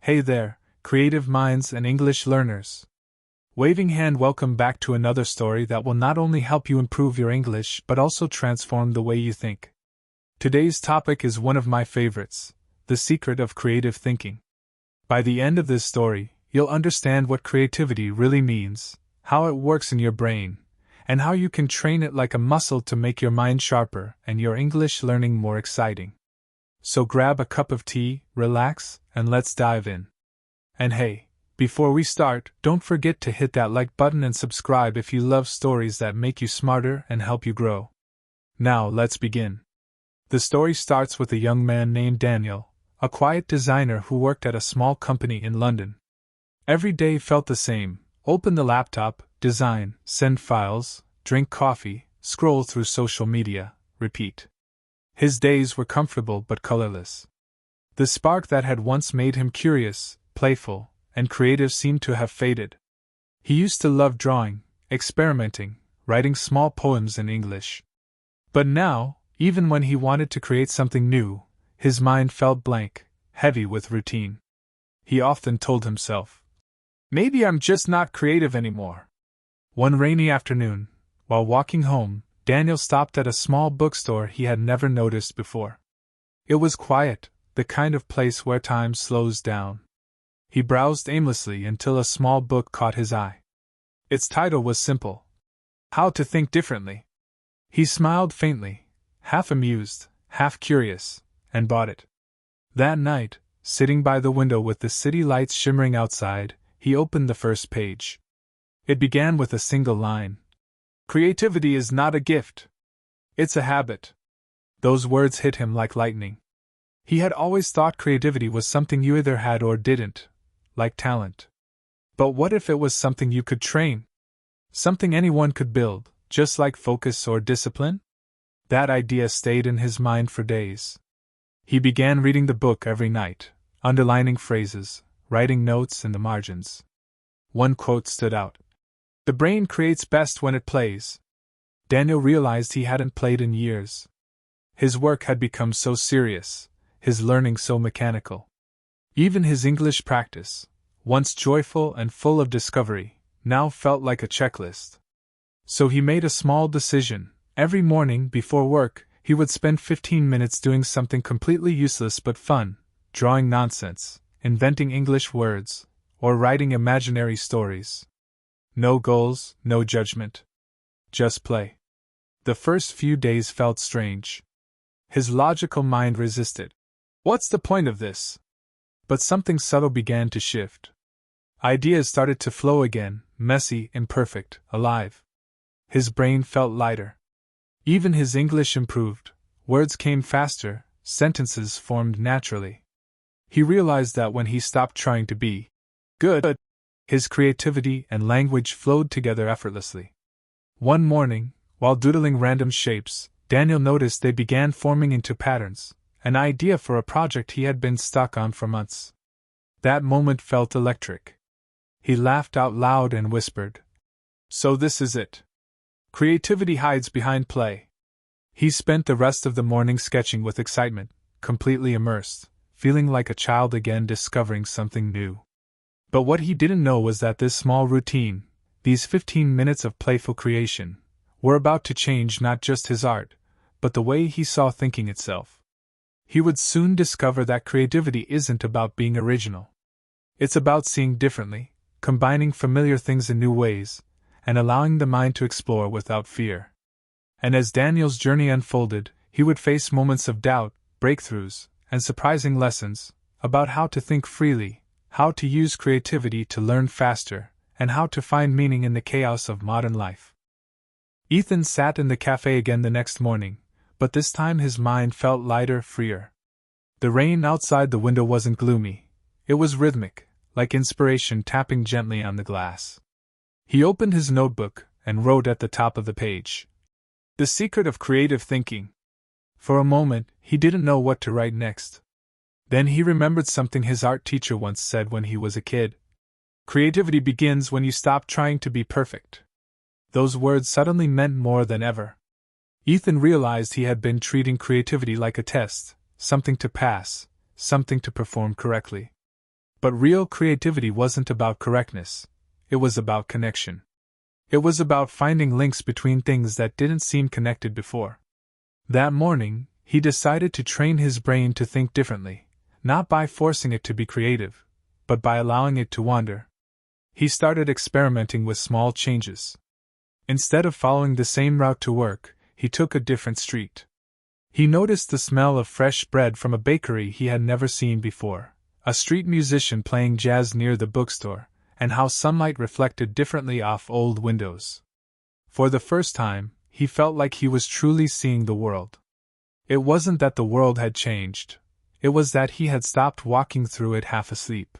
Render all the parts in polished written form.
Hey there, creative minds and English learners. Waving hand, welcome back to another story that will not only help you improve your English but also transform the way you think. Today's topic is one of my favorites, the secret of creative thinking. By the end of this story, you'll understand what creativity really means, how it works in your brain, and how you can train it like a muscle to make your mind sharper and your English learning more exciting. So grab a cup of tea, relax, and let's dive in. And hey, before we start, don't forget to hit that like button and subscribe if you love stories that make you smarter and help you grow. Now let's begin. The story starts with a young man named Daniel, a quiet designer who worked at a small company in London. Every day felt the same: open the laptop, design, send files, drink coffee, scroll through social media, repeat. His days were comfortable but colorless. The spark that had once made him curious, playful, and creative seemed to have faded. He used to love drawing, experimenting, writing small poems in English. But now, even when he wanted to create something new, his mind felt blank, heavy with routine. He often told himself, "Maybe I'm just not creative anymore." One rainy afternoon, while walking home, Daniel stopped at a small bookstore he had never noticed before. It was quiet, the kind of place where time slows down. He browsed aimlessly until a small book caught his eye. Its title was simple: How to Think Differently. He smiled faintly, half amused, half curious, and bought it. That night, sitting by the window with the city lights shimmering outside, he opened the first page. It began with a single line: "Creativity is not a gift. It's a habit." Those words hit him like lightning. He had always thought creativity was something you either had or didn't, like talent. But what if it was something you could train? Something anyone could build, just like focus or discipline? That idea stayed in his mind for days. He began reading the book every night, underlining phrases, writing notes in the margins. One quote stood out: "The brain creates best when it plays." Daniel realized he hadn't played in years. His work had become so serious, his learning so mechanical. Even his English practice, once joyful and full of discovery, now felt like a checklist. So he made a small decision: every morning before work, he would spend 15 minutes doing something completely useless but fun, drawing nonsense, inventing English words, or writing imaginary stories. No goals, no judgment. Just play. The first few days felt strange. His logical mind resisted. What's the point of this? But something subtle began to shift. Ideas started to flow again, messy, imperfect, alive. His brain felt lighter. Even his English improved. Words came faster, sentences formed naturally. He realized that when he stopped trying to be good, his creativity and language flowed together effortlessly. One morning, while doodling random shapes, Daniel noticed they began forming into patterns, an idea for a project he had been stuck on for months. That moment felt electric. He laughed out loud and whispered, "So this is it. Creativity hides behind play." He spent the rest of the morning sketching with excitement, completely immersed, feeling like a child again discovering something new. But what he didn't know was that this small routine, these 15 minutes of playful creation, were about to change not just his art, but the way he saw thinking itself. He would soon discover that creativity isn't about being original. It's about seeing differently, combining familiar things in new ways, and allowing the mind to explore without fear. And as Daniel's journey unfolded, he would face moments of doubt, breakthroughs, and surprising lessons about how to think freely, how to use creativity to learn faster, and how to find meaning in the chaos of modern life. Ethan sat in the cafe again the next morning, but this time his mind felt lighter, freer. The rain outside the window wasn't gloomy. It was rhythmic, like inspiration tapping gently on the glass. He opened his notebook and wrote at the top of the page, "The secret of creative thinking." For a moment, he didn't know what to write next. Then he remembered something his art teacher once said when he was a kid. "Creativity begins when you stop trying to be perfect." Those words suddenly meant more than ever. Ethan realized he had been treating creativity like a test, something to pass, something to perform correctly. But real creativity wasn't about correctness, it was about connection. It was about finding links between things that didn't seem connected before. That morning, he decided to train his brain to think differently, not by forcing it to be creative, but by allowing it to wander. He started experimenting with small changes. Instead of following the same route to work, he took a different street. He noticed the smell of fresh bread from a bakery he had never seen before, a street musician playing jazz near the bookstore, and how sunlight reflected differently off old windows. For the first time, he felt like he was truly seeing the world. It wasn't that the world had changed, it was that he had stopped walking through it half asleep.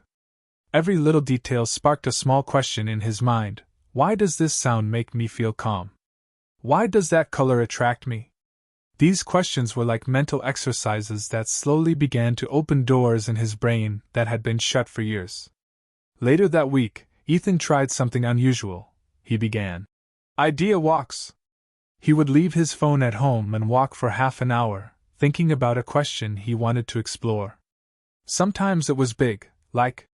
Every little detail sparked a small question in his mind. Why does this sound make me feel calm? Why does that color attract me? These questions were like mental exercises that slowly began to open doors in his brain that had been shut for years. Later that week, Ethan tried something unusual. He began idea walks. He would leave his phone at home and walk for half an hour, thinking about a question he wanted to explore. Sometimes it was big, like,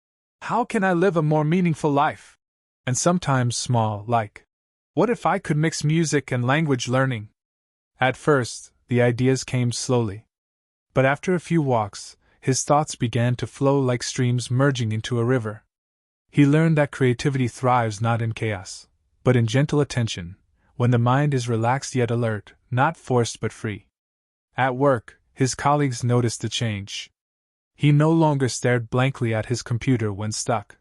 how can I live a more meaningful life? And sometimes small, like, what if I could mix music and language learning? At first, the ideas came slowly. But after a few walks, his thoughts began to flow like streams merging into a river. He learned that creativity thrives not in chaos, but in gentle attention, when the mind is relaxed yet alert, not forced but free. At work, his colleagues noticed the change. He no longer stared blankly at his computer when stuck.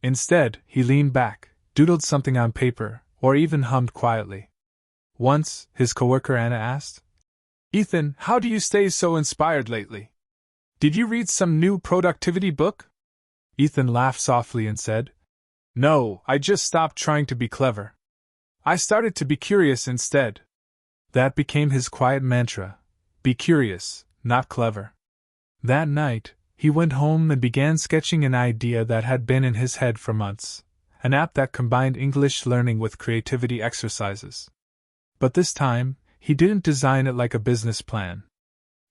Instead, he leaned back, doodled something on paper, or even hummed quietly. Once, his coworker Anna asked, "Ethan, how do you stay so inspired lately? Did you read some new productivity book?" Ethan laughed softly and said, "No, I just stopped trying to be clever. I started to be curious instead." That became his quiet mantra: be curious, not clever. That night, he went home and began sketching an idea that had been in his head for months, an app that combined English learning with creativity exercises. But this time, he didn't design it like a business plan.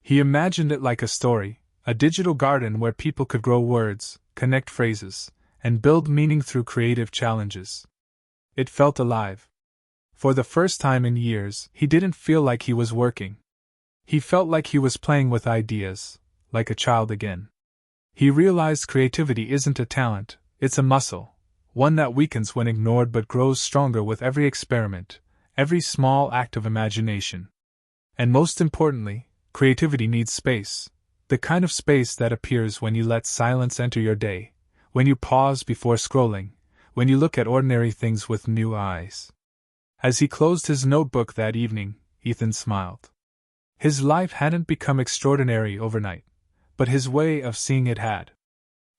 He imagined it like a story, a digital garden where people could grow words, connect phrases, and build meaning through creative challenges. It felt alive. For the first time in years, he didn't feel like he was working. He felt like he was playing with ideas, like a child again. He realized creativity isn't a talent, it's a muscle, one that weakens when ignored but grows stronger with every experiment, every small act of imagination. And most importantly, creativity needs space, the kind of space that appears when you let silence enter your day, when you pause before scrolling, when you look at ordinary things with new eyes. As he closed his notebook that evening, Ethan smiled. His life hadn't become extraordinary overnight, but his way of seeing it had.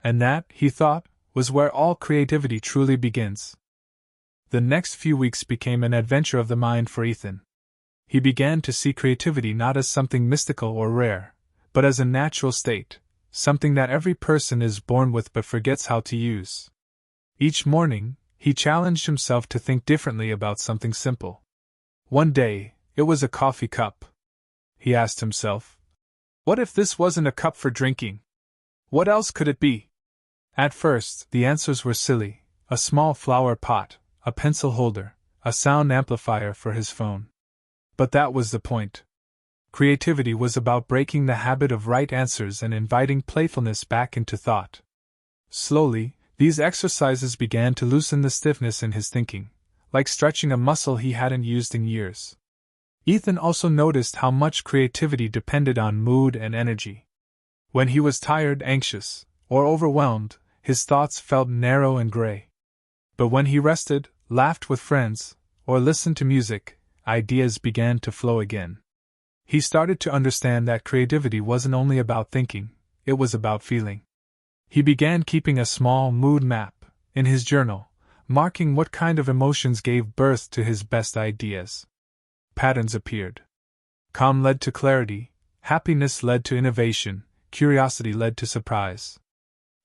And that, he thought, was where all creativity truly begins. The next few weeks became an adventure of the mind for Ethan. He began to see creativity not as something mystical or rare, but as a natural state, something that every person is born with but forgets how to use. Each morning, he challenged himself to think differently about something simple. One day, it was a coffee cup. He asked himself, what if this wasn't a cup for drinking? What else could it be? At first, the answers were silly: a small flower pot, a pencil holder, a sound amplifier for his phone. But that was the point. Creativity was about breaking the habit of right answers and inviting playfulness back into thought. Slowly, these exercises began to loosen the stiffness in his thinking, like stretching a muscle he hadn't used in years. Ethan also noticed how much creativity depended on mood and energy. When he was tired, anxious, or overwhelmed, his thoughts felt narrow and gray. But when he rested, laughed with friends, or listened to music, ideas began to flow again. He started to understand that creativity wasn't only about thinking, it was about feeling. He began keeping a small mood map in his journal, marking what kind of emotions gave birth to his best ideas. Patterns appeared. Calm led to clarity, happiness led to innovation, curiosity led to surprise.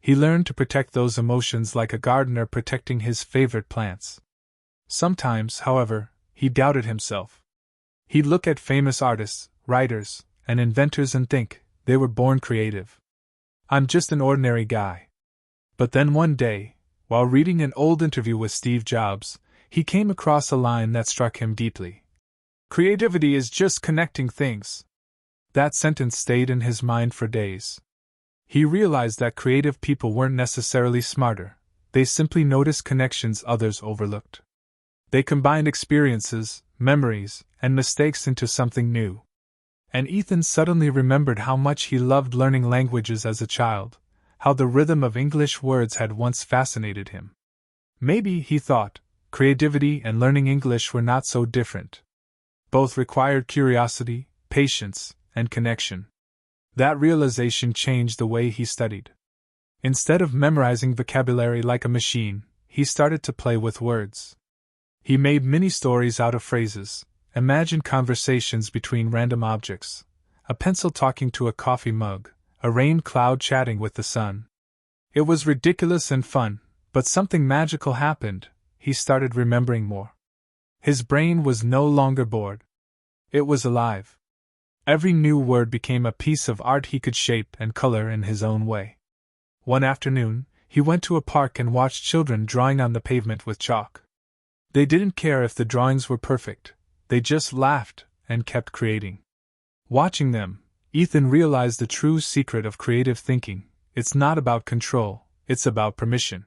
He learned to protect those emotions like a gardener protecting his favorite plants. Sometimes, however, he doubted himself. He'd look at famous artists, writers, and inventors and think, they were born creative. I'm just an ordinary guy. But then one day, while reading an old interview with Steve Jobs, he came across a line that struck him deeply. Creativity is just connecting things. That sentence stayed in his mind for days. He realized that creative people weren't necessarily smarter, they simply noticed connections others overlooked. They combined experiences, memories, and mistakes into something new. And Ethan suddenly remembered how much he loved learning languages as a child, how the rhythm of English words had once fascinated him. Maybe, he thought, creativity and learning English were not so different. Both required curiosity, patience, and connection. That realization changed the way he studied. Instead of memorizing vocabulary like a machine, he started to play with words. He made mini stories out of phrases, imagined conversations between random objects, a pencil talking to a coffee mug, a rain cloud chatting with the sun. It was ridiculous and fun, but something magical happened. He started remembering more. His brain was no longer bored. It was alive. Every new word became a piece of art he could shape and color in his own way. One afternoon, he went to a park and watched children drawing on the pavement with chalk. They didn't care if the drawings were perfect, they just laughed and kept creating. Watching them, Ethan realized the true secret of creative thinking. It's not about control, it's about permission.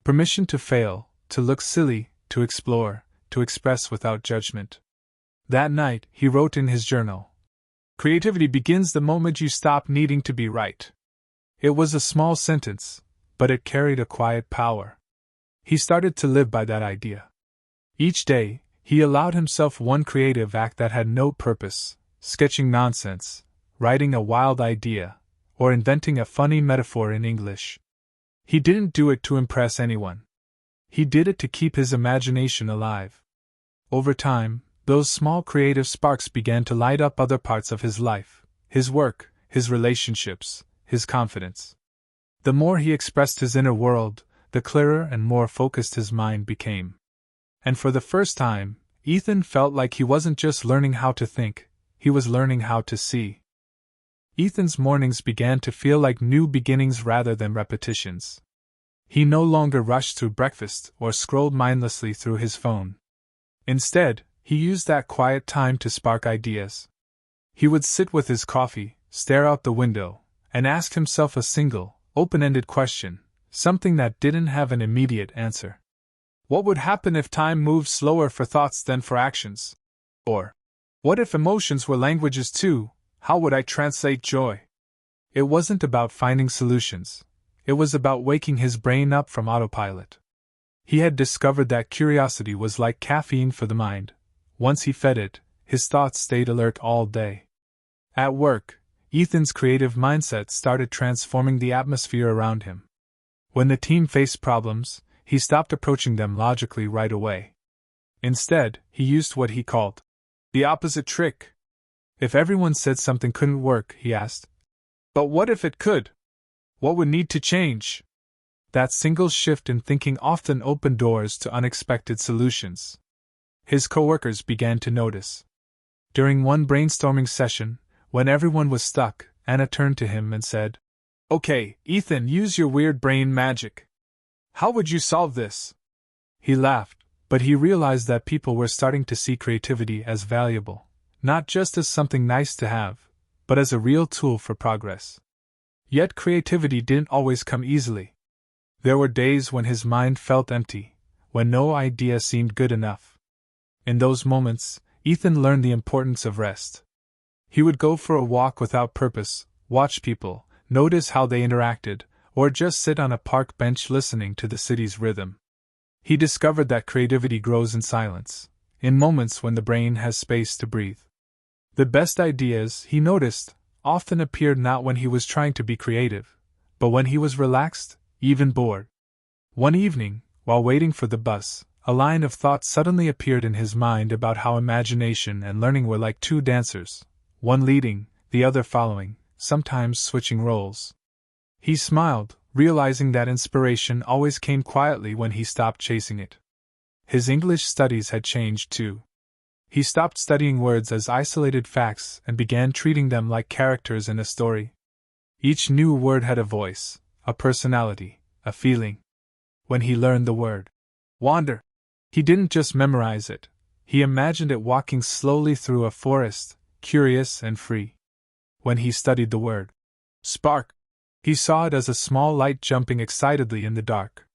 Permission to fail, to look silly, to explore, to express without judgment. That night, he wrote in his journal, "Creativity begins the moment you stop needing to be right." It was a small sentence, but it carried a quiet power. He started to live by that idea. Each day, he allowed himself one creative act that had no purpose, sketching nonsense, writing a wild idea, or inventing a funny metaphor in English. He didn't do it to impress anyone. He did it to keep his imagination alive. Over time, those small creative sparks began to light up other parts of his life, his work, his relationships, his confidence. The more he expressed his inner world, the clearer and more focused his mind became. And for the first time, Ethan felt like he wasn't just learning how to think, he was learning how to see. Ethan's mornings began to feel like new beginnings rather than repetitions. He no longer rushed through breakfast or scrolled mindlessly through his phone. Instead, he used that quiet time to spark ideas. He would sit with his coffee, stare out the window, and ask himself a single, open-ended question, something that didn't have an immediate answer. What would happen if time moved slower for thoughts than for actions? Or, what if emotions were languages too? How would I translate joy? It wasn't about finding solutions. It was about waking his brain up from autopilot. He had discovered that curiosity was like caffeine for the mind. Once he fed it, his thoughts stayed alert all day. At work, Ethan's creative mindset started transforming the atmosphere around him. When the team faced problems, he stopped approaching them logically right away. Instead, he used what he called the opposite trick. If everyone said something couldn't work, he asked, "But what if it could? What would need to change?" That single shift in thinking often opened doors to unexpected solutions. His coworkers began to notice. During one brainstorming session, when everyone was stuck, Anna turned to him and said, "Okay, Ethan, use your weird brain magic. How would you solve this?" He laughed, but he realized that people were starting to see creativity as valuable, not just as something nice to have, but as a real tool for progress. Yet creativity didn't always come easily. There were days when his mind felt empty, when no idea seemed good enough. In those moments, Ethan learned the importance of rest. He would go for a walk without purpose, watch people, notice how they interacted, or just sit on a park bench listening to the city's rhythm. He discovered that creativity grows in silence, in moments when the brain has space to breathe. The best ideas, he noticed, often appeared not when he was trying to be creative, but when he was relaxed, even bored. One evening, while waiting for the bus, a line of thought suddenly appeared in his mind about how imagination and learning were like two dancers, one leading, the other following, sometimes switching roles. He smiled, realizing that inspiration always came quietly when he stopped chasing it. His English studies had changed too. He stopped studying words as isolated facts and began treating them like characters in a story. Each new word had a voice, a personality, a feeling. When he learned the word wander, he didn't just memorize it, he imagined it walking slowly through a forest, curious and free. When he studied the word spark, he saw it as a small light jumping excitedly in the dark.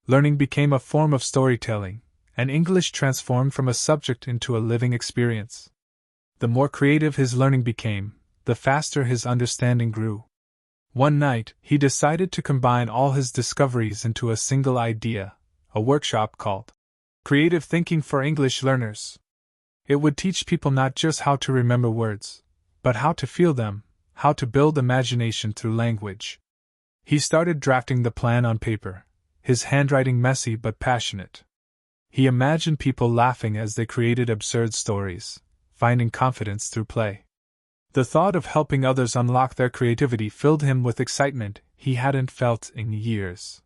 Learning became a form of storytelling, and English transformed from a subject into a living experience. The more creative his learning became, the faster his understanding grew. One night, he decided to combine all his discoveries into a single idea, a workshop called Creative Thinking for English Learners. It would teach people not just how to remember words, but how to feel them, how to build imagination through language. He started drafting the plan on paper, his handwriting messy but passionate. He imagined people laughing as they created absurd stories, finding confidence through play. The thought of helping others unlock their creativity filled him with excitement he hadn't felt in years.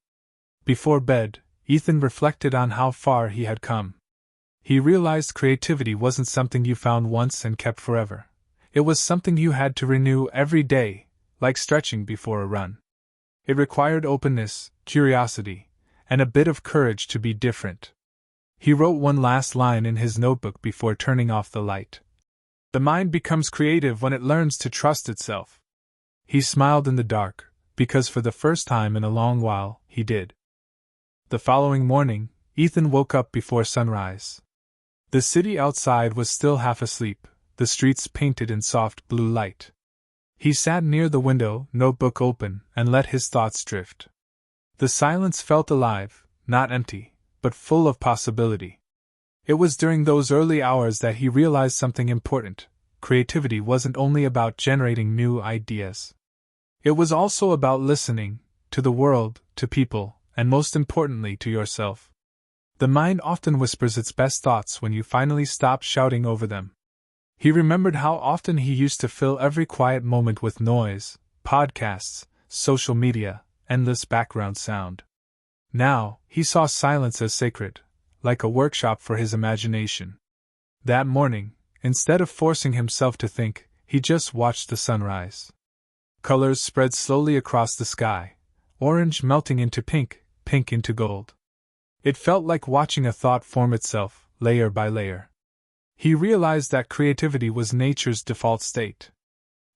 Before bed, Ethan reflected on how far he had come. He realized creativity wasn't something you found once and kept forever. It was something you had to renew every day, like stretching before a run. It required openness, curiosity, and a bit of courage to be different. He wrote one last line in his notebook before turning off the light. The mind becomes creative when it learns to trust itself. He smiled in the dark, because for the first time in a long while, he did. The following morning, Ethan woke up before sunrise. The city outside was still half asleep, the streets painted in soft blue light. He sat near the window, notebook open, and let his thoughts drift. The silence felt alive, not empty, but full of possibility. It was during those early hours that he realized something important. Creativity wasn't only about generating new ideas. It was also about listening, to the world, to people, and most importantly to yourself. The mind often whispers its best thoughts when you finally stop shouting over them. He remembered how often he used to fill every quiet moment with noise, podcasts, social media, endless background sound. Now, he saw silence as sacred, like a workshop for his imagination. That morning, instead of forcing himself to think, he just watched the sunrise. Colors spread slowly across the sky, orange melting into pink, pink into gold. It felt like watching a thought form itself, layer by layer. He realized that creativity was nature's default state.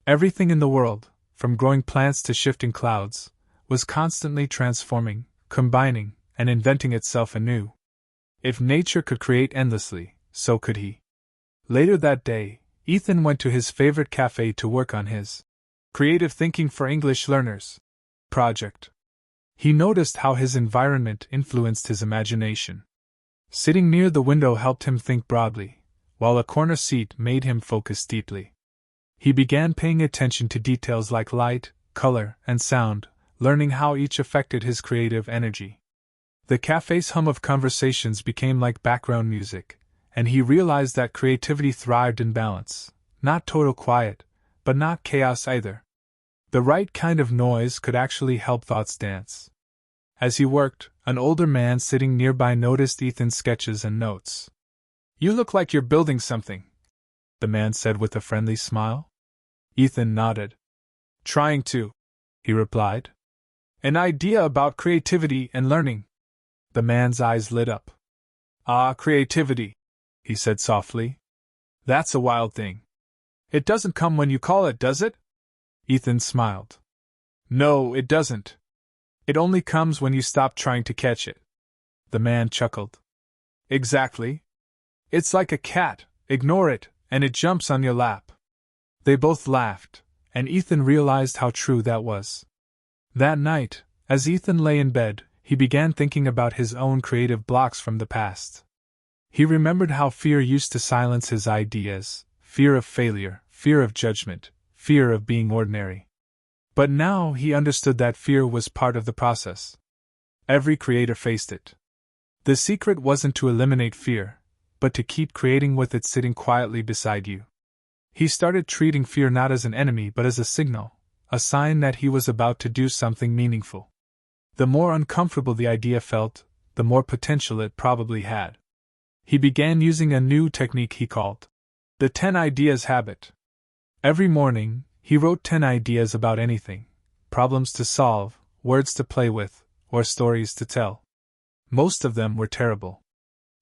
Everything in the world, from growing plants to shifting clouds, was constantly transforming, combining, and inventing itself anew. If nature could create endlessly, so could he. Later that day, Ethan went to his favorite cafe to work on his Creative Thinking for English Learners project. He noticed how his environment influenced his imagination. Sitting near the window helped him think broadly, while a corner seat made him focus deeply. He began paying attention to details like light, color, and sound, learning how each affected his creative energy. The cafe's hum of conversations became like background music, and he realized that creativity thrived in balance, not total quiet, but not chaos either. The right kind of noise could actually help thoughts dance. As he worked, an older man sitting nearby noticed Ethan's sketches and notes. "You look like you're building something," the man said with a friendly smile. Ethan nodded. "Trying to," he replied. "An idea about creativity and learning." The man's eyes lit up. "Ah, creativity," he said softly. "That's a wild thing. It doesn't come when you call it, does it?" Ethan smiled. "No, it doesn't. It only comes when you stop trying to catch it." The man chuckled. "Exactly. It's like a cat, ignore it, and it jumps on your lap." They both laughed, and Ethan realized how true that was. That night, as Ethan lay in bed, he began thinking about his own creative blocks from the past. He remembered how fear used to silence his ideas, fear of failure, fear of judgment, fear of being ordinary. But now he understood that fear was part of the process. Every creator faced it. The secret wasn't to eliminate fear, but to keep creating with it sitting quietly beside you. He started treating fear not as an enemy but as a signal, a sign that he was about to do something meaningful. The more uncomfortable the idea felt, the more potential it probably had. He began using a new technique he called the 10 ideas habit. Every morning, he wrote 10 ideas about anything, problems to solve, words to play with, or stories to tell. Most of them were terrible.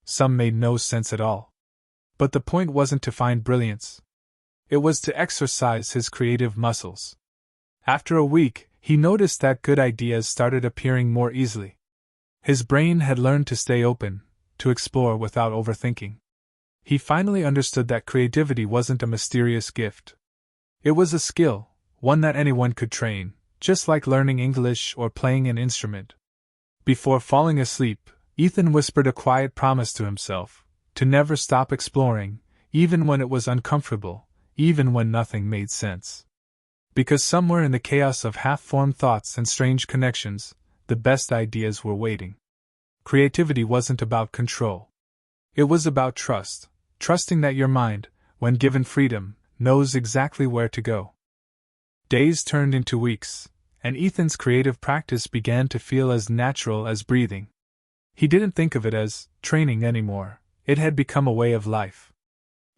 Some made no sense at all. But the point wasn't to find brilliance. It was to exercise his creative muscles. After a week, he noticed that good ideas started appearing more easily. His brain had learned to stay open, to explore without overthinking. He finally understood that creativity wasn't a mysterious gift. It was a skill, one that anyone could train, just like learning English or playing an instrument. Before falling asleep, Ethan whispered a quiet promise to himself, to never stop exploring, even when it was uncomfortable, even when nothing made sense. Because somewhere in the chaos of half-formed thoughts and strange connections, the best ideas were waiting. Creativity wasn't about control. It was about trust, trusting that your mind, when given freedom, knows exactly where to go. Days turned into weeks, and Ethan's creative practice began to feel as natural as breathing. He didn't think of it as training anymore, it had become a way of life.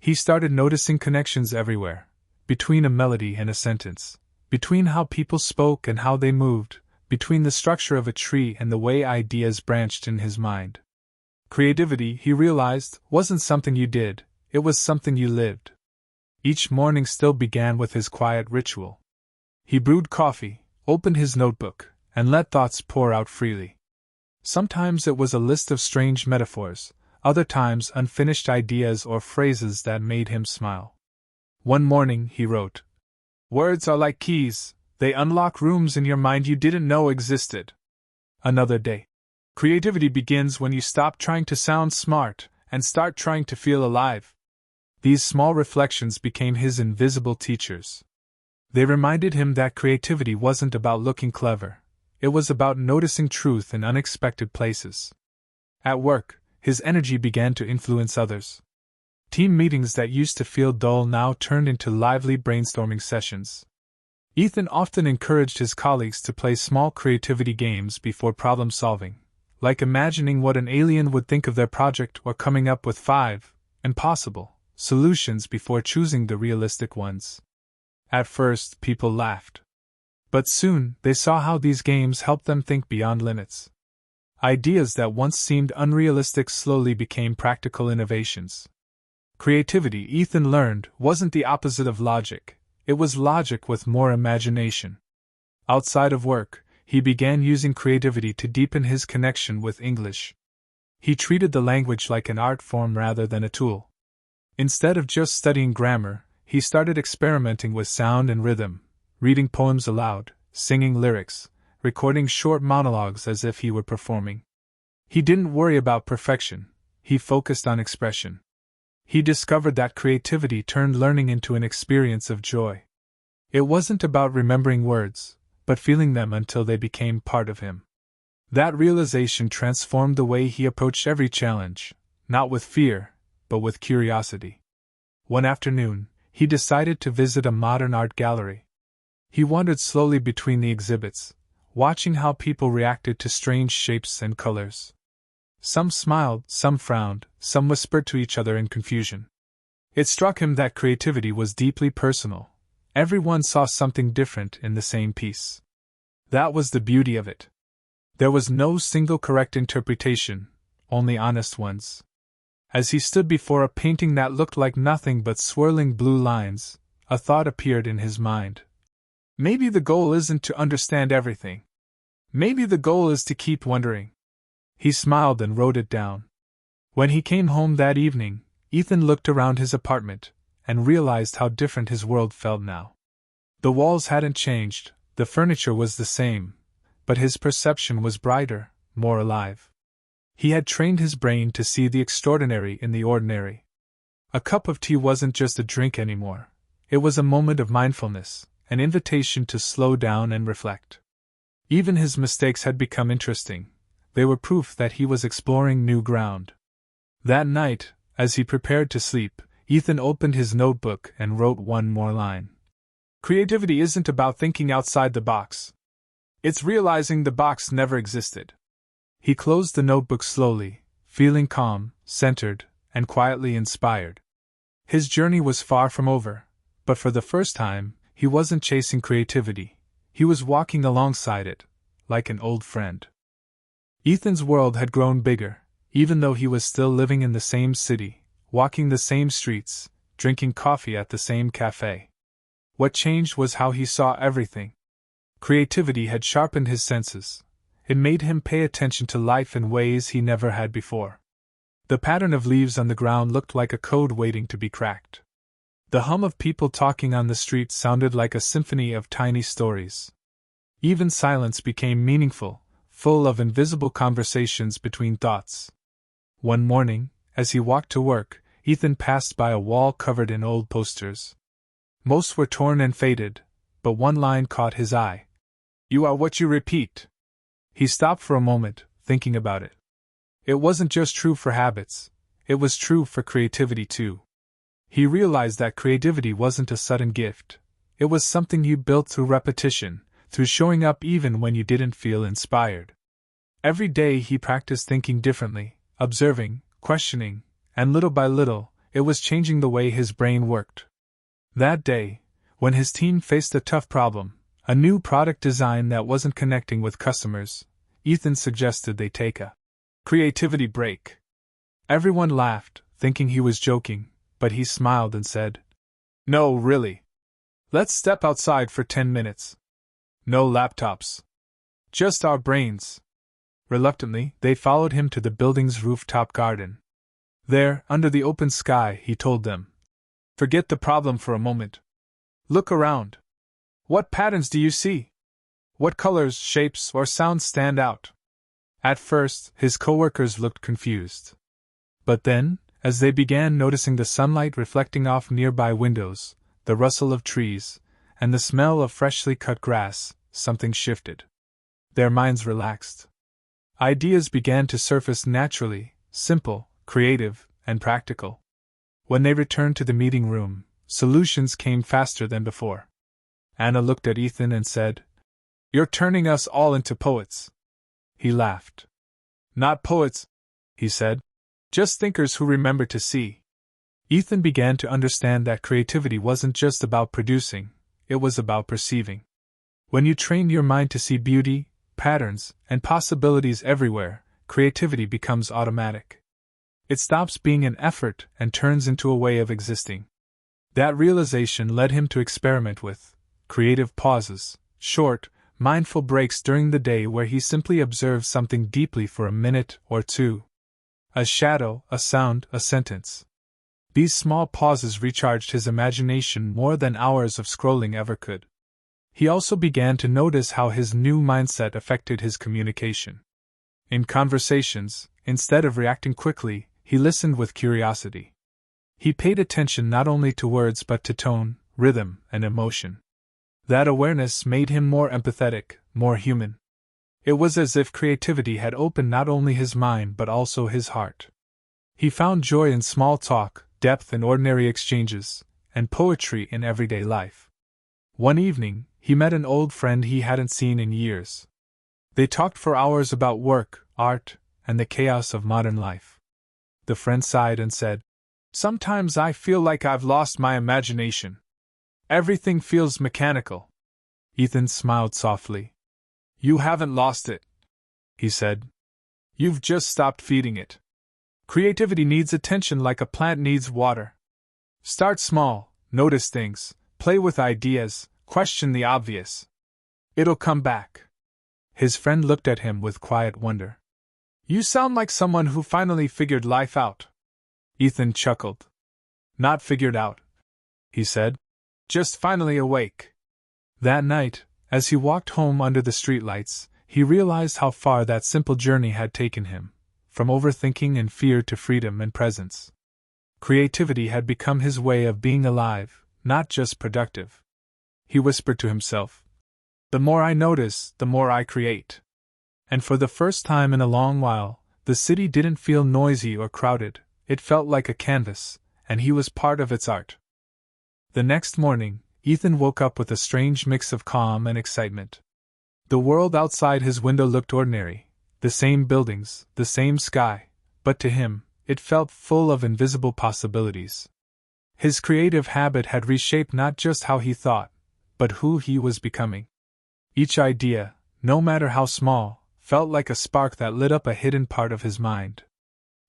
He started noticing connections everywhere, between a melody and a sentence, between how people spoke and how they moved, between the structure of a tree and the way ideas branched in his mind. Creativity, he realized, wasn't something you did, it was something you lived. Each morning still began with his quiet ritual. He brewed coffee, opened his notebook, and let thoughts pour out freely. Sometimes it was a list of strange metaphors, other times unfinished ideas or phrases that made him smile. One morning he wrote, "Words are like keys, they unlock rooms in your mind you didn't know existed." Another day, creativity begins when you stop trying to sound smart and start trying to feel alive. These small reflections became his invisible teachers. They reminded him that creativity wasn't about looking clever, it was about noticing truth in unexpected places. At work, his energy began to influence others. Team meetings that used to feel dull now turned into lively brainstorming sessions. Ethan often encouraged his colleagues to play small creativity games before problem solving, like imagining what an alien would think of their project or coming up with 5 impossible solutions before choosing the realistic ones. At first, people laughed. But soon, they saw how these games helped them think beyond limits. Ideas that once seemed unrealistic slowly became practical innovations. Creativity, Ethan learned, wasn't the opposite of logic, it was logic with more imagination. Outside of work, he began using creativity to deepen his connection with English. He treated the language like an art form rather than a tool. Instead of just studying grammar, he started experimenting with sound and rhythm, reading poems aloud, singing lyrics, recording short monologues as if he were performing. He didn't worry about perfection, he focused on expression. He discovered that creativity turned learning into an experience of joy. It wasn't about remembering words, but feeling them until they became part of him. That realization transformed the way he approached every challenge, not with fear, but with curiosity. One afternoon, he decided to visit a modern art gallery. He wandered slowly between the exhibits, watching how people reacted to strange shapes and colors. Some smiled, some frowned, some whispered to each other in confusion. It struck him that creativity was deeply personal. Everyone saw something different in the same piece. That was the beauty of it. There was no single correct interpretation, only honest ones. As he stood before a painting that looked like nothing but swirling blue lines, a thought appeared in his mind. Maybe the goal isn't to understand everything. Maybe the goal is to keep wondering. He smiled and wrote it down. When he came home that evening, Ethan looked around his apartment and realized how different his world felt now. The walls hadn't changed, the furniture was the same, but his perception was brighter, more alive. He had trained his brain to see the extraordinary in the ordinary. A cup of tea wasn't just a drink anymore. It was a moment of mindfulness, an invitation to slow down and reflect. Even his mistakes had become interesting. They were proof that he was exploring new ground. That night, as he prepared to sleep, Ethan opened his notebook and wrote one more line. Creativity isn't about thinking outside the box. It's realizing the box never existed. He closed the notebook slowly, feeling calm, centered, and quietly inspired. His journey was far from over, but for the first time, he wasn't chasing creativity. He was walking alongside it, like an old friend. Ethan's world had grown bigger, even though he was still living in the same city, walking the same streets, drinking coffee at the same cafe. What changed was how he saw everything. Creativity had sharpened his senses. It made him pay attention to life in ways he never had before. The pattern of leaves on the ground looked like a code waiting to be cracked. The hum of people talking on the street sounded like a symphony of tiny stories. Even silence became meaningful, full of invisible conversations between thoughts. One morning, as he walked to work, Ethan passed by a wall covered in old posters. Most were torn and faded, but one line caught his eye. "You are what you repeat." He stopped for a moment, thinking about it. It wasn't just true for habits, it was true for creativity too. He realized that creativity wasn't a sudden gift. It was something you built through repetition, through showing up even when you didn't feel inspired. Every day he practiced thinking differently, observing, questioning, and little by little, it was changing the way his brain worked. That day, when his team faced a tough problem, a new product design that wasn't connecting with customers, Ethan suggested they take a creativity break. Everyone laughed, thinking he was joking, but he smiled and said, "No, really. Let's step outside for 10 minutes. No laptops. Just our brains." Reluctantly, they followed him to the building's rooftop garden. There, under the open sky, he told them, "Forget the problem for a moment. Look around. What patterns do you see? What colors, shapes, or sounds stand out?" At first, his coworkers looked confused. But then, as they began noticing the sunlight reflecting off nearby windows, the rustle of trees, and the smell of freshly cut grass, something shifted. Their minds relaxed. Ideas began to surface naturally, simple, creative, and practical. When they returned to the meeting room, solutions came faster than before. Anna looked at Ethan and said, "You're turning us all into poets." He laughed. "Not poets," he said. "Just thinkers who remember to see." Ethan began to understand that creativity wasn't just about producing, it was about perceiving. When you train your mind to see beauty, patterns, and possibilities everywhere, creativity becomes automatic. It stops being an effort and turns into a way of existing. That realization led him to experiment with creative pauses, short, mindful breaks during the day where he simply observed something deeply for a minute or two. A shadow, a sound, a sentence. These small pauses recharged his imagination more than hours of scrolling ever could. He also began to notice how his new mindset affected his communication. In conversations, instead of reacting quickly, he listened with curiosity. He paid attention not only to words but to tone, rhythm, and emotion. That awareness made him more empathetic, more human. It was as if creativity had opened not only his mind but also his heart. He found joy in small talk, depth in ordinary exchanges, and poetry in everyday life. One evening, he met an old friend he hadn't seen in years. They talked for hours about work, art, and the chaos of modern life. The friend sighed and said, "Sometimes I feel like I've lost my imagination. Everything feels mechanical." Ethan smiled softly. "You haven't lost it," he said. "You've just stopped feeding it. Creativity needs attention like a plant needs water. Start small, notice things, play with ideas, question the obvious. It'll come back." His friend looked at him with quiet wonder. "You sound like someone who finally figured life out." Ethan chuckled. "Not figured out," he said. "Just finally awake." That night, as he walked home under the streetlights, he realized how far that simple journey had taken him, from overthinking and fear to freedom and presence. Creativity had become his way of being alive, not just productive. He whispered to himself, "The more I notice, the more I create." And for the first time in a long while, the city didn't feel noisy or crowded, it felt like a canvas, and he was part of its art. The next morning, Ethan woke up with a strange mix of calm and excitement. The world outside his window looked ordinary, the same buildings, the same sky, but to him, it felt full of invisible possibilities. His creative habit had reshaped not just how he thought, but who he was becoming. Each idea, no matter how small, felt like a spark that lit up a hidden part of his mind.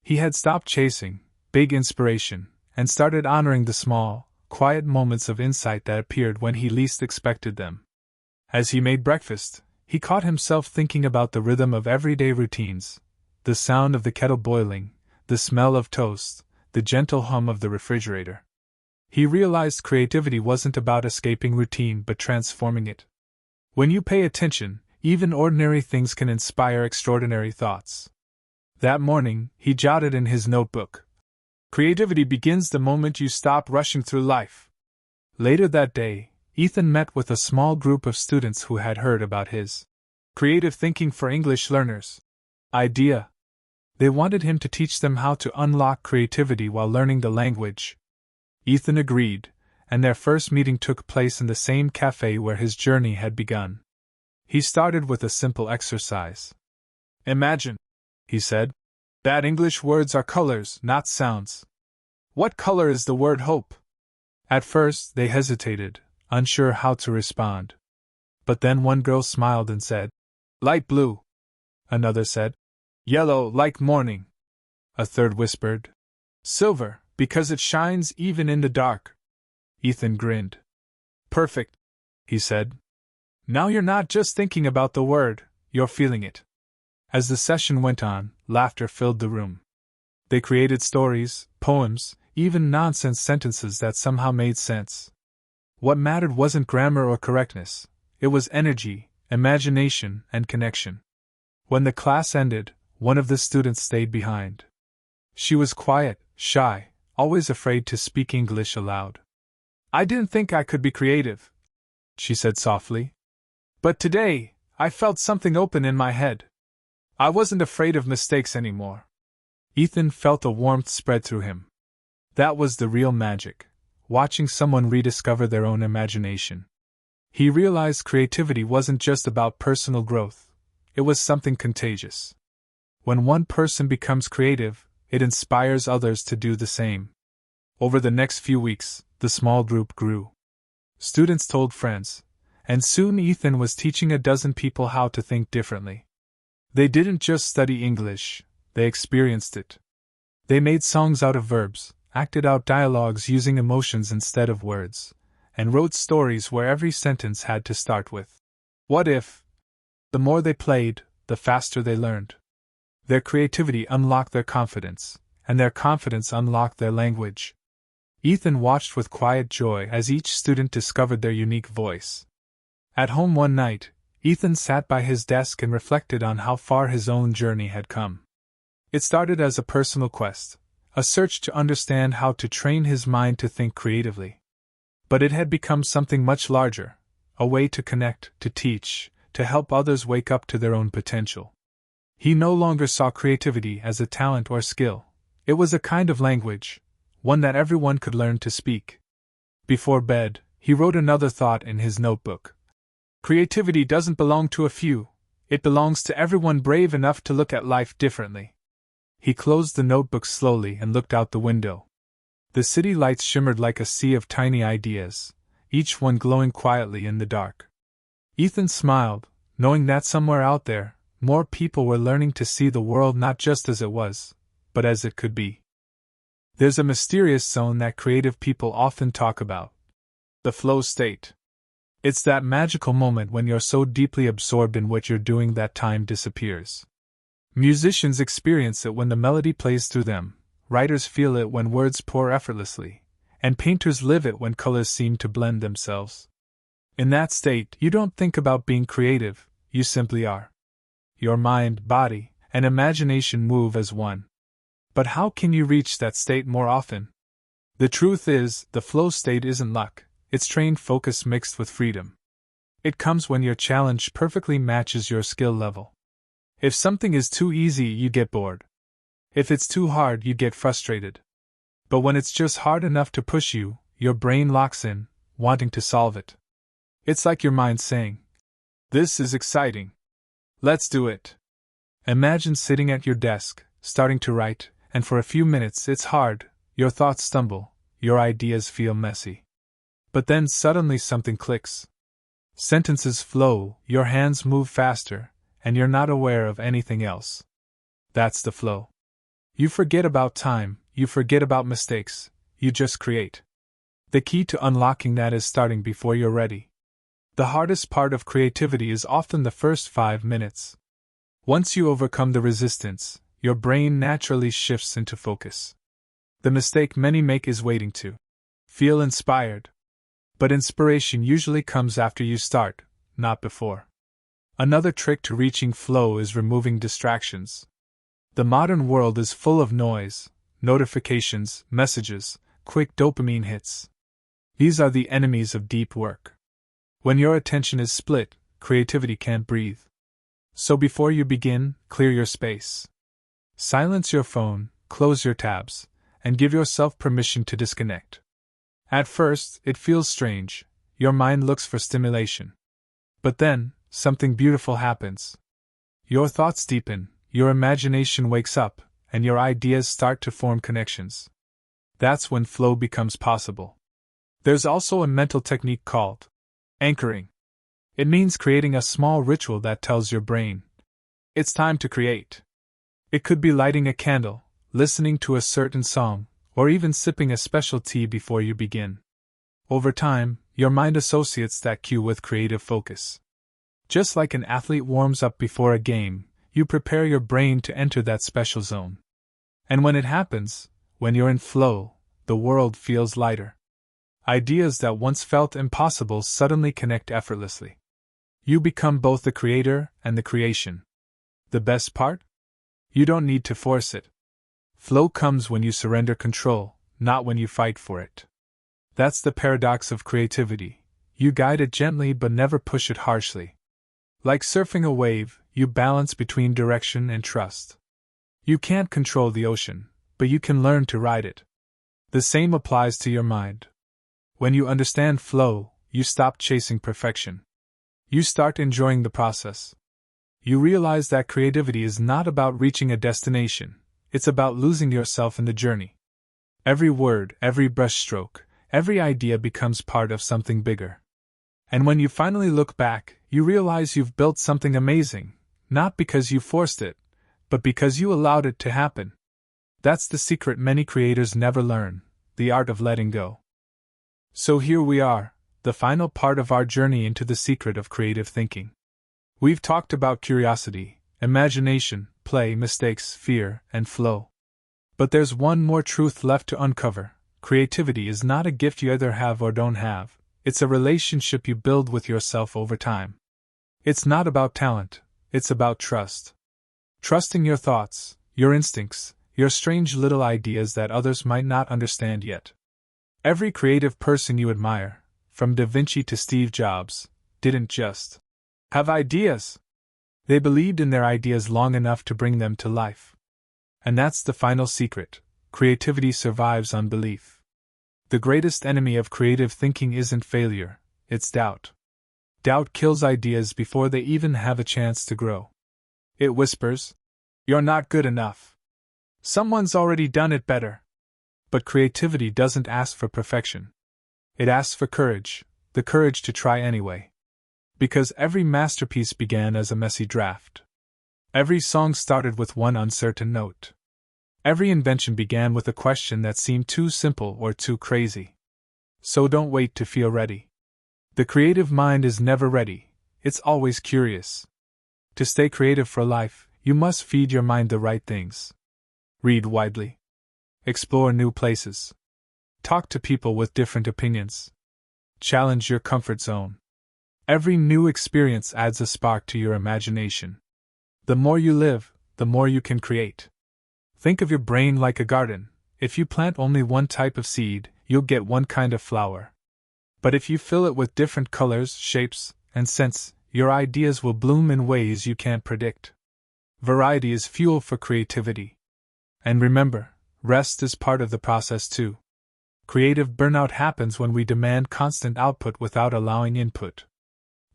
He had stopped chasing big inspiration and started honoring the small, quiet moments of insight that appeared when he least expected them. As he made breakfast, he caught himself thinking about the rhythm of everyday routines, the sound of the kettle boiling, the smell of toast, the gentle hum of the refrigerator. He realized creativity wasn't about escaping routine but transforming it. When you pay attention, even ordinary things can inspire extraordinary thoughts. That morning, he jotted in his notebook, "Creativity begins the moment you stop rushing through life." Later that day, Ethan met with a small group of students who had heard about his creative thinking for English learners idea. They wanted him to teach them how to unlock creativity while learning the language. Ethan agreed, and their first meeting took place in the same cafe where his journey had begun. He started with a simple exercise. "Imagine," he said, "that English words are colors, not sounds. What color is the word hope?" At first, they hesitated, unsure how to respond. But then one girl smiled and said, "Light blue." Another said, "Yellow, like morning." A third whispered, "Silver, because it shines even in the dark." Ethan grinned. "Perfect," he said. "Now you're not just thinking about the word, you're feeling it." As the session went on, laughter filled the room. They created stories, poems, even nonsense sentences that somehow made sense. What mattered wasn't grammar or correctness, it was energy, imagination, and connection. When the class ended, one of the students stayed behind. She was quiet, shy, always afraid to speak English aloud. "I didn't think I could be creative," she said softly. "But today, I felt something open in my head. I wasn't afraid of mistakes anymore." Ethan felt a warmth spread through him. That was the real magic, watching someone rediscover their own imagination. He realized creativity wasn't just about personal growth, it was something contagious. When one person becomes creative, it inspires others to do the same. Over the next few weeks, the small group grew. Students told friends, and soon Ethan was teaching a dozen people how to think differently. They didn't just study English, they experienced it. They made songs out of verbs, acted out dialogues using emotions instead of words, and wrote stories where every sentence had to start with "What if?" The more they played, the faster they learned. Their creativity unlocked their confidence, and their confidence unlocked their language. Ethan watched with quiet joy as each student discovered their unique voice. At home one night, Ethan sat by his desk and reflected on how far his own journey had come. It started as a personal quest, a search to understand how to train his mind to think creatively. But it had become something much larger, a way to connect, to teach, to help others wake up to their own potential. He no longer saw creativity as a talent or skill. It was a kind of language, one that everyone could learn to speak. Before bed, he wrote another thought in his notebook. Creativity doesn't belong to a few, it belongs to everyone brave enough to look at life differently. He closed the notebook slowly and looked out the window. The city lights shimmered like a sea of tiny ideas, each one glowing quietly in the dark. Ethan smiled, knowing that somewhere out there, more people were learning to see the world not just as it was, but as it could be. There's a mysterious zone that creative people often talk about. The flow state. It's that magical moment when you're so deeply absorbed in what you're doing that time disappears. Musicians experience it when the melody plays through them, writers feel it when words pour effortlessly, and painters live it when colors seem to blend themselves. In that state, you don't think about being creative, you simply are. Your mind, body, and imagination move as one. But how can you reach that state more often? The truth is, the flow state isn't luck, it's trained focus mixed with freedom. It comes when your challenge perfectly matches your skill level. If something is too easy, you get bored. If it's too hard, you get frustrated. But when it's just hard enough to push you, your brain locks in, wanting to solve it. It's like your mind saying, "This is exciting. Let's do it." Imagine sitting at your desk, starting to write, and for a few minutes it's hard, your thoughts stumble, your ideas feel messy. But then suddenly something clicks. Sentences flow, your hands move faster, and you're not aware of anything else. That's the flow. You forget about time, you forget about mistakes, you just create. The key to unlocking that is starting before you're ready. The hardest part of creativity is often the first 5 minutes. Once you overcome the resistance, your brain naturally shifts into focus. The mistake many make is waiting to feel inspired. But inspiration usually comes after you start, not before. Another trick to reaching flow is removing distractions. The modern world is full of noise, notifications, messages, quick dopamine hits. These are the enemies of deep work. When your attention is split, creativity can't breathe. So before you begin, clear your space. Silence your phone, close your tabs, and give yourself permission to disconnect. At first, it feels strange. Your mind looks for stimulation. But then, something beautiful happens. Your thoughts deepen, your imagination wakes up, and your ideas start to form connections. That's when flow becomes possible. There's also a mental technique called anchoring. It means creating a small ritual that tells your brain, it's time to create. It could be lighting a candle, listening to a certain song, or even sipping a special tea before you begin. Over time, your mind associates that cue with creative focus. Just like an athlete warms up before a game, you prepare your brain to enter that special zone. And when it happens, when you're in flow, the world feels lighter. Ideas that once felt impossible suddenly connect effortlessly. You become both the creator and the creation. The best part? You don't need to force it. Flow comes when you surrender control, not when you fight for it. That's the paradox of creativity. You guide it gently but never push it harshly. Like surfing a wave, you balance between direction and trust. You can't control the ocean, but you can learn to ride it. The same applies to your mind. When you understand flow, you stop chasing perfection. You start enjoying the process. You realize that creativity is not about reaching a destination, it's about losing yourself in the journey. Every word, every brushstroke, every idea becomes part of something bigger. And when you finally look back, you realize you've built something amazing, not because you forced it, but because you allowed it to happen. That's the secret many creators never learn, the art of letting go. So here we are, the final part of our journey into the secret of creative thinking. We've talked about curiosity, imagination, play, mistakes, fear, and flow. But there's one more truth left to uncover. Creativity is not a gift you either have or don't have, it's a relationship you build with yourself over time. It's not about talent, it's about trust. Trusting your thoughts, your instincts, your strange little ideas that others might not understand yet. Every creative person you admire, from Da Vinci to Steve Jobs, didn't just have ideas. They believed in their ideas long enough to bring them to life. And that's the final secret. Creativity survives on belief. The greatest enemy of creative thinking isn't failure, it's doubt. Doubt kills ideas before they even have a chance to grow. It whispers, "You're not good enough. Someone's already done it better." But creativity doesn't ask for perfection. It asks for courage, the courage to try anyway. Because every masterpiece began as a messy draft. Every song started with one uncertain note. Every invention began with a question that seemed too simple or too crazy. So don't wait to feel ready. The creative mind is never ready, it's always curious. To stay creative for life, you must feed your mind the right things. Read widely. Explore new places. Talk to people with different opinions. Challenge your comfort zone. Every new experience adds a spark to your imagination. The more you live, the more you can create. Think of your brain like a garden. If you plant only one type of seed, you'll get one kind of flower. But if you fill it with different colors, shapes, and scents, your ideas will bloom in ways you can't predict. Variety is fuel for creativity. And remember, rest is part of the process too. Creative burnout happens when we demand constant output without allowing input.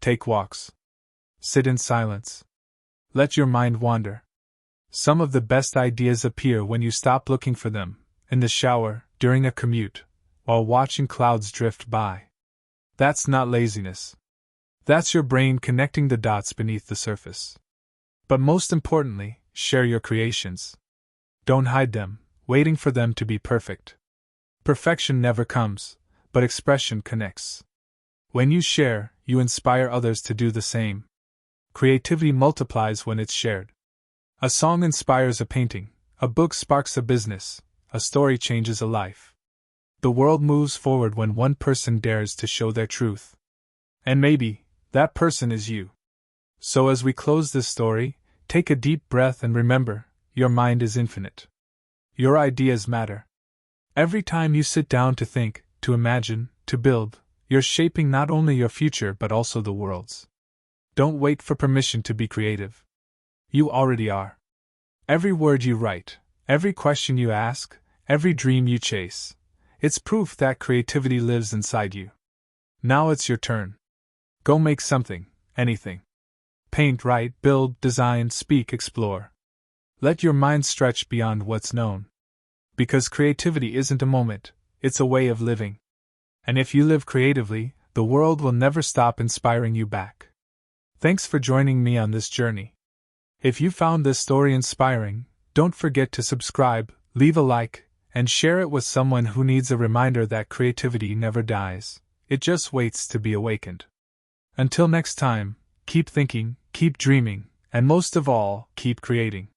Take walks. Sit in silence. Let your mind wander. Some of the best ideas appear when you stop looking for them, in the shower, during a commute, while watching clouds drift by. That's not laziness. That's your brain connecting the dots beneath the surface. But most importantly, share your creations. Don't hide them, waiting for them to be perfect. Perfection never comes, but expression connects. When you share, you inspire others to do the same. Creativity multiplies when it's shared. A song inspires a painting, a book sparks a business, a story changes a life. The world moves forward when one person dares to show their truth. And maybe, that person is you. So as we close this story, take a deep breath and remember, your mind is infinite. Your ideas matter. Every time you sit down to think, to imagine, to build, you're shaping not only your future but also the world's. Don't wait for permission to be creative. You already are. Every word you write, every question you ask, every dream you chase, it's proof that creativity lives inside you. Now it's your turn. Go make something, anything. Paint, write, build, design, speak, explore. Let your mind stretch beyond what's known. Because creativity isn't a moment, it's a way of living. And if you live creatively, the world will never stop inspiring you back. Thanks for joining me on this journey. If you found this story inspiring, don't forget to subscribe, leave a like, and share it with someone who needs a reminder that creativity never dies. It just waits to be awakened. Until next time, keep thinking, keep dreaming, and most of all, keep creating.